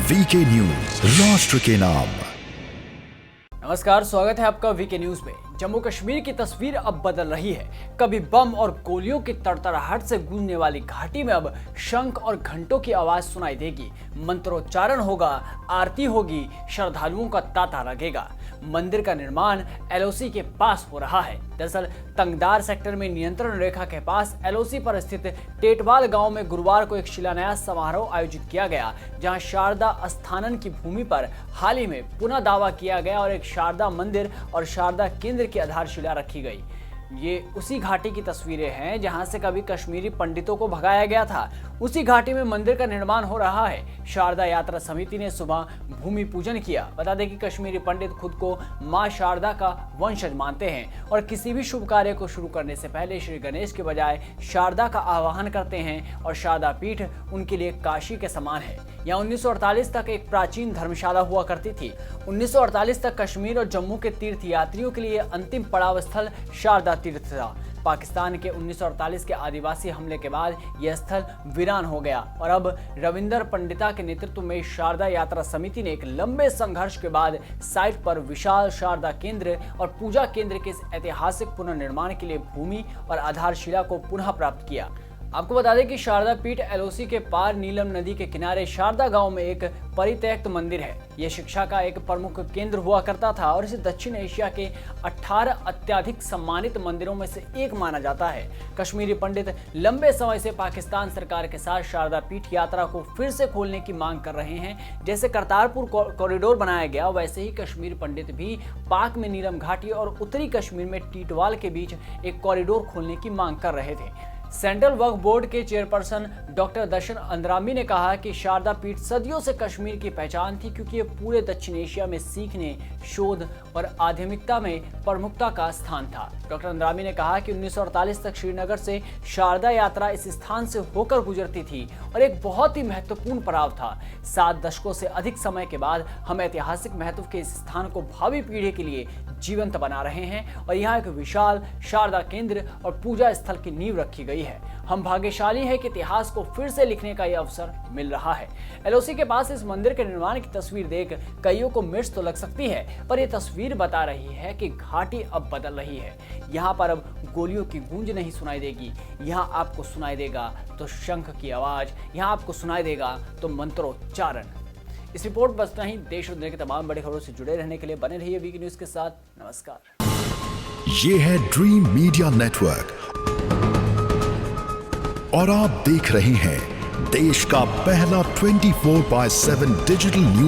VK news, राष्ट्र के नाम। नमस्कार, स्वागत है आपका वीके न्यूज में। जम्मू कश्मीर की तस्वीर अब बदल रही है। कभी बम और गोलियों की तड़तड़ाहट से गूंजने वाली घाटी में अब शंख और घंटों की आवाज सुनाई देगी। मंत्रोच्चारण होगा, आरती होगी, श्रद्धालुओं का तांता लगेगा। मंदिर का निर्माण एलओसी के पास हो रहा है। दरअसल तंगदार सेक्टर में नियंत्रण रेखा के पास एलओसी पर स्थित टेटवाल गांव में गुरुवार को एक शिलान्यास समारोह आयोजित किया गया, जहां शारदा स्थानन की भूमि पर हाल ही में पुनः दावा किया गया और एक शारदा मंदिर और शारदा केंद्र की आधारशिला रखी गई। ये उसी घाटी की तस्वीरें हैं जहां से कभी कश्मीरी पंडितों को भगाया गया था। उसी घाटी में मंदिर का निर्माण हो रहा है। शारदा यात्रा समिति ने सुबह भूमि पूजन किया। बता दें कि कश्मीरी पंडित खुद को मां शारदा का वंशज मानते हैं और किसी भी शुभ कार्य को शुरू करने से पहले श्री गणेश के बजाय शारदा का आवाहन करते हैं और शारदा पीठ उनके लिए काशी के समान है। यहाँ 1948 तक एक प्राचीन धर्मशाला हुआ करती थी। 1948 तक कश्मीर और जम्मू के तीर्थ यात्रियों के लिए अंतिम पड़ाव स्थल शारदा तीर्थ था। पाकिस्तान के 1948 के आदिवासी हमले के बाद यह स्थल वीरान हो गया और अब रविंदर पंडिता के नेतृत्व में शारदा यात्रा समिति ने एक लंबे संघर्ष के बाद साइट पर विशाल शारदा केंद्र और पूजा केंद्र के इस ऐतिहासिक पुनर्निर्माण के लिए भूमि और आधारशिला को पुनः प्राप्त किया। आपको बता दें कि शारदा पीठ एलओसी के पार नीलम नदी के किनारे शारदा गांव में एक परित्यक्त मंदिर है। यह शिक्षा का एक प्रमुख केंद्र हुआ करता था और इसे दक्षिण एशिया के 18 अत्यधिक सम्मानित मंदिरों में से एक माना जाता है। कश्मीरी पंडित लंबे समय से पाकिस्तान सरकार के साथ शारदा पीठ यात्रा को फिर से खोलने की मांग कर रहे हैं। जैसे करतारपुर कॉरिडोर बनाया गया, वैसे ही कश्मीर पंडित भी पाक में नीलम घाटी और उत्तरी कश्मीर में टीटवाल के बीच एक कॉरिडोर खोलने की मांग कर रहे थे। सेंट्रल वक्फ बोर्ड के चेयरपर्सन डॉक्टर दर्शन अंद्रामी ने कहा कि शारदा पीठ सदियों से कश्मीर की पहचान थी, क्योंकि ये पूरे दक्षिण एशिया में सीखने, शोध और आध्यात्मिकता में प्रमुखता का स्थान था। डॉक्टर अंद्रामी ने कहा कि 1948 तक श्रीनगर से शारदा यात्रा इस स्थान से होकर गुजरती थी और एक बहुत ही महत्वपूर्ण पड़ाव था। 7 दशकों से अधिक समय के बाद हम ऐतिहासिक महत्व के इस स्थान को भावी पीढ़ी के लिए जीवंत बना रहे हैं और यहाँ एक विशाल शारदा केंद्र और पूजा स्थल की नींव रखी गई है। हम भाग्यशाली हैं कि इतिहास को फिर से लिखने का यह अवसर मिल रहा है। एलओसी के पास इस मंदिर के निर्माण की तस्वीर देख कईयों को मिर्च तो लग सकती है, पर यह तस्वीर बता रही है कि घाटी अब बदल रही है। यहाँ पर अब गोलियों की गूंज नहीं सुनाई देगी, यहाँ आपको सुनाई देगा तो शंख की आवाज, यहाँ आपको सुनाई देगा तो मंत्रोच्चारण। इस रिपोर्ट बस इतना ही। देश और दुनिया की तमाम बड़ी खबरों से जुड़े रहने के लिए बने रहिए वीके न्यूज के साथ। नमस्कार। ये है ड्रीम मीडिया नेटवर्क और आप देख रहे हैं देश का पहला 24/7 डिजिटल न्यूज